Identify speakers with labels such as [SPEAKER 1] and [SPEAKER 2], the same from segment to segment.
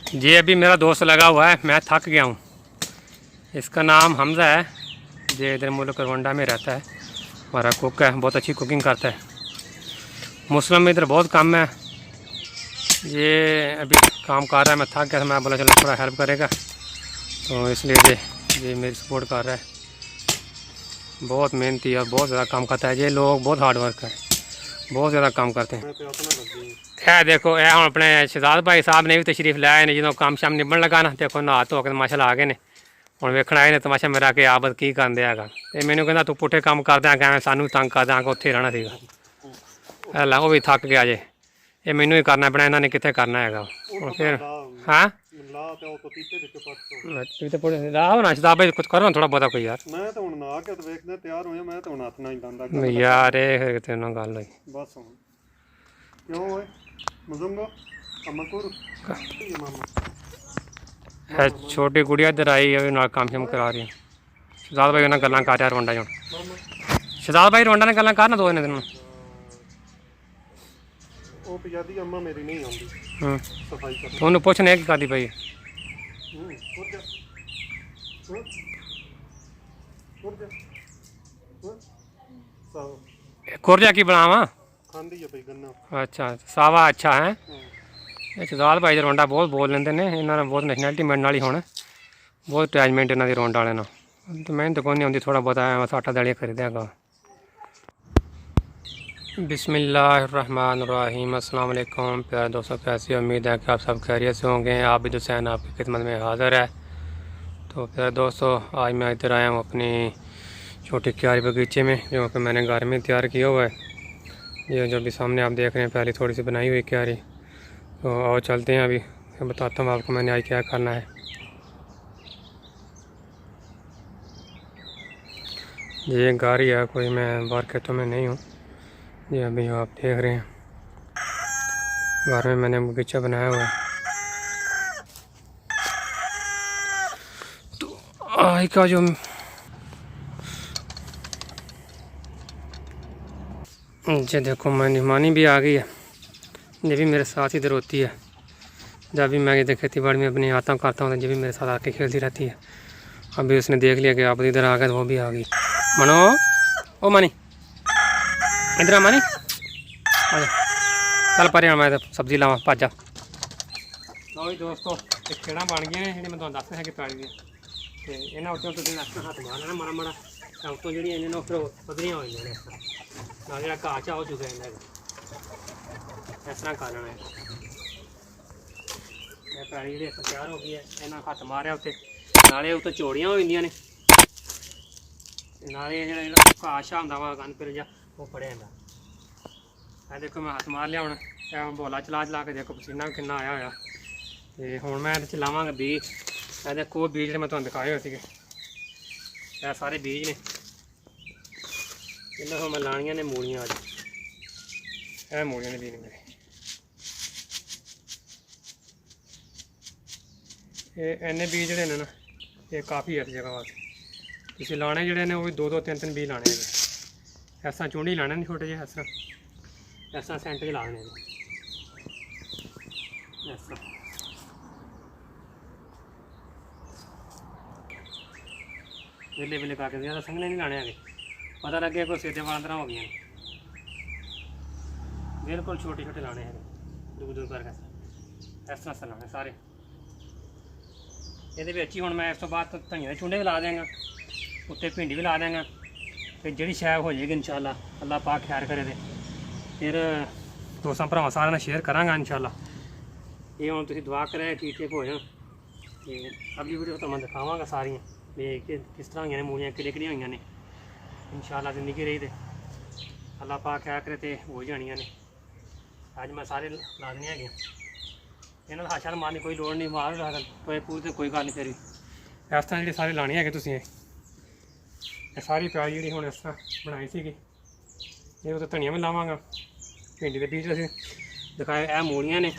[SPEAKER 1] ये अभी मेरा दोस्त लगा हुआ है, मैं थक गया हूँ। इसका नाम हमज़ा है, ये इधर मुल्क करवंडा में रहता है। हमारा कुक है, बहुत अच्छी कुकिंग करता है। मुस्लिम में इधर बहुत कम है। ये अभी काम कर रहा है, मैं थक गया था, मैं बोला चलो थोड़ा हेल्प करेगा, तो इसलिए ये मेरी सपोर्ट कर रहा है। बहुत मेहनती और बहुत ज़्यादा काम करता है। ये लोग बहुत हार्ड वर्क है, बहुत ज़्यादा काम करते हैं। खैर देखो यह हम अपने शहजाद भाई साहब ने भी तशरीफ लाए ने, जो काम शाम निबन लगा ना, देखो नहा धो के माशाल्लाह आ गए ने। ਹੁਣ ਵੇਖਣ ਆਏ ਨੇ ਤਮਾਸ਼ਾ ਮੇਰਾ ਕਿ ਆਬਦ ਕੀ ਕਰਨ ਦਿਆ ਹੈਗਾ, ਤੇ ਮੈਨੂੰ ਕਹਿੰਦਾ ਤੂੰ ਪੁੱਠੇ ਕੰਮ ਕਰਦਾ ਕਿਵੇਂ ਸਾਨੂੰ ਤੰਗ ਕਰਦਾ ਕਿ ਉੱਥੇ ਰਹਿਣਾ ਸੀਗਾ। ਹੈਲਾ ਉਹ ਵੀ ਥੱਕ ਗਿਆ ਜੇ, ਇਹ ਮੈਨੂੰ ਹੀ ਕਰਨਾ ਪੈਣਾ, ਇਹਨਾਂ ਨੇ ਕਿੱਥੇ ਕਰਨਾ ਹੈਗਾ। ਹੁਣ ਫਿਰ ਹਾਂ ਰਾਹ ਹੋਣਾ ਸ਼ਦਾ ਭਾਈ ਕੁਝ ਕਰੋ ਥੋੜਾ ਬਹੁਤਾ ਕੋਈ ਯਾਰ।
[SPEAKER 2] ਮੈਂ ਤਾਂ ਹੁਣ ਨਾ ਕੇ ਵੇਖਦੇ ਤਿਆਰ ਹੋਇਆ, ਮੈਂ ਤਾਂ ਹੁਣ ਹੱਥ ਨਾਲ ਹੀ ਦੰਦਾ
[SPEAKER 1] ਯਾਰ ਇਹ ਤੇਰੇ ਨਾਲ ਗੱਲ ਹੋਈ
[SPEAKER 2] ਬਸ। ਹੁਣ ਕਿਉਂ ਓਏ ਮਜ਼ੰਗਾ ਅਮਕੁਰ ਮਾਮਾ
[SPEAKER 1] है। छोटी गुड़िया इधर आई है, ना काम शाम करा रही है। शहजाद भाई उन्हें गल्लां कर रहा रोंडा जो शहजाद भाई रोंडा ने गल्लां करना दो दिन
[SPEAKER 2] ਉਹ ਪੰਜਾਬੀ ਅੰਮਾ ਮੇਰੀ ਨਹੀਂ ਆਉਂਦੀ ਸਫਾਈ ਕਰ।
[SPEAKER 1] ਉਹਨੂੰ ਪੁੱਛਣੇ ਕੀ ਕਰਦੀ ਪਈ खुरजा की बनावा
[SPEAKER 2] ਖਾਂਦੀ ਹੈ ਪਈ ਗੰਨਾ।
[SPEAKER 1] अच्छा सावा अच्छा है। ਇਹ ਸ਼ਹਜ਼ਾਦ ਭਾਈ ਦੇ ਰੋਂਡਾ ਬਹੁਤ ਬੋਲ ਲੈਂਦੇ ਨੇ, ਇਹਨਾਂ ਨਾਲ ਬਹੁਤ ਨੈਸ਼ਨੈਲਿਟੀ ਮਿਲਣ ਵਾਲੀ ਹੁਣ, ਬਹੁਤ ਅਟੈਚਮੈਂਟ ਇਹਨਾਂ ਦੀ ਰੋਂਡ ਵਾਲਿਆਂ ਨਾਲ। ਤੇ ਮੈਨੂੰ ਤਾਂ ਕੋਈ ਨਹੀਂ ਆਉਂਦੀ, ਥੋੜਾ ਬਹੁਤਾ ਆਟਾ ਦਾਲੀਆ ਖਰੀਦਿਆ ਹੈਗਾ। बिस्मिल्लाहिर्रहमानिर्रहीम, अस्सलाम वालेकुम प्यारे दोस्तों, कैसी उम्मीद है कि आप सब खैरियत से होंगे। आबिद हुसैन आपकी खिदमत में हाज़िर है। तो प्यारे दोस्तों, आज मैं इधर आया हूँ अपनी छोटी क्यारी बगीचे में, जो कि मैंने घर में तैयार किया हुआ है। ये जो भी सामने आप देख रहे हैं, पहले थोड़ी सी बनाई हुई क्यारी। तो और चलते हैं, अभी मैं बताता हूँ आपको मैंने आज क्या करना है। ये गाड़ी है, कोई मैं बाहर खेतों में नहीं हूँ। ये अभी आप देख रहे हैं घर में मैंने बगीचा बनाया हुआ है। तो आज का जो जी देखो मेहमानी भी आ गई है, ये भी मेरे साथ इधर होती है। जब भी मैं इधर खेती बाड़ी में अपनी आता हूँ करता हूँ, तो ये भी मेरे साथ आके खेलती रहती है। अभी उसने देख लिया कि आप इधर आ गए, तो वो भी आ गई। मनो ओ मनी इधर मानी चल पर मैं तो सब्जी लावा भज जा। लो जी दोस्तों, एक खेड़ा बन गए हैं, मैं तुम दस है कि पैली दी, तो इन्होंने उत्तों तुम हाथ मार लेना माड़ा माड़ा, उत्तों जी इन्होंने उपर पधरियाँ हो जाए ना, जो घाह चा हो चुका है इस तरह कर लेना है। पैली जी तैयार हो गई है, इन्होंने हथ मारिया उत्ते, नाले उत्ते चौड़ियाँ हो जांदियां ने, नाले जो घाह शा होंदा वा गंद फिर जा वो फड़िया जाता। मैं देखो मैं हथ मार लिया हूँ, बोला चला चला के देखो पसीना भी कितना आया होया। तो हुण मैं चलावांगा बीज। मैं देखो बीज जो मैं तुहानूं दिखाए हुए थे, यह सारे बीज ने, इन्होंने मैं लानियां ने मूलियां। अज यह मूलियां ने बीज मेरे, इन्ने बीज जोड़े ने ना, ये काफ़ी है इस जगह वास्ते। तुसीं लाने जोड़े ने वो भी दो दो तीन तीन बीज लाने हैं। इस तरह चूंडी लाने ने छोटे जे, इस तरह सेंटर च लाने इस तरह। वेले वेले करके ज़्यादा संघने नहीं लाने है, पता लगे कोई सीधे वाल तरह हो गई। बिल्कुल छोटे छोटे लाने हैं, दूर दूर करके इस तरह से लाने सारे। ये हूँ मैं इस तो बाद धनिया के चूंडे भी ला देंगे, उत्ते भिंडी भी ला देंगे, फिर जी शैल हो जाएगी इंशाल्लाह, अल्लाह पाक खैर करे। दे फिर दोस्तों भरावां सारे नाल शेयर करांगा इंशाल्लाह। ये हुण तुसीं दुआ करें ठीक ठीक हो जाए। अगली वीडियो तो मैं दिखावांगा सारियां भी किस तरह हुई ने मूलियां, किहड़ियां हुई ने। इंशाल्लाह जिंदगी रही तो अल्लाह पाक खैर करे तो हो जानियां ने। अज मैं सारे ला देने है, इन्होंने हाथ शाल मारने कोई लोड़ नहीं, मार कोई पूरी तो कोई गल नहीं। फिर भी इस तरह जी सारे लाने है तुसीं, सारी प्याज जी हूँ इस तरह बनाई सी। ये तो धनिया भी लावांगा, भिंडी के बीज असीं दिखाए, यह मूलियां ने,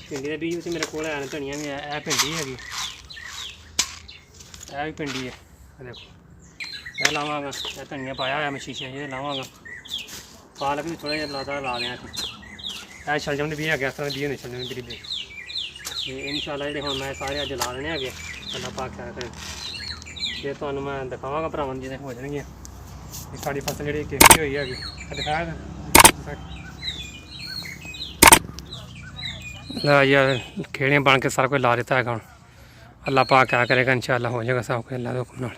[SPEAKER 1] भिंडी के बीज मेरे को है, धनिया भी है, यह भिंडी हैगी, यह भी भिंडी है। देखो यह लावांगा, यह धनिया पाया है मैं शीशे, ये लावांगा। पालक भी थोड़ा जिहा ला लेना। यह शलजम के बीज है, इस तरह बीज होंदे शलजम के बीज। ਤੇ ਇਨਸ਼ਾਅੱਲਾ ਜਿਹੜੇ ਹੁਣ ਮੈਂ ਸਾਰੇ ਅੱਜ ਲਾ ਲੈਣੇ ਹੈਗੇ ਅੱਲਾ ਪਾਕ ਖੈਰ ਕਰੇ। ਤੇ ਤੁਹਾਨੂੰ ਮੈਂ ਦਿਖਾਵਾਂਗਾ ਭਰਾਵਾਂ ਜਿਹਦੇ ਹੋ ਜਾਣਗੀਆਂ। ਇਹ ਸਾਡੀ ਫਸਲ ਜਿਹੜੀ ਕਿਹੜੀ ਹੋਈ ਹੈਗੀ ਦਿਖਾਇਆ ला यार खेड़ियाँ बन के सारा कुछ ला देता है। अल्लाह पाक क्या करेगा इंशाअल्लाह हो जाएगा सब कुछ अल्लाह के हुक्म नाल।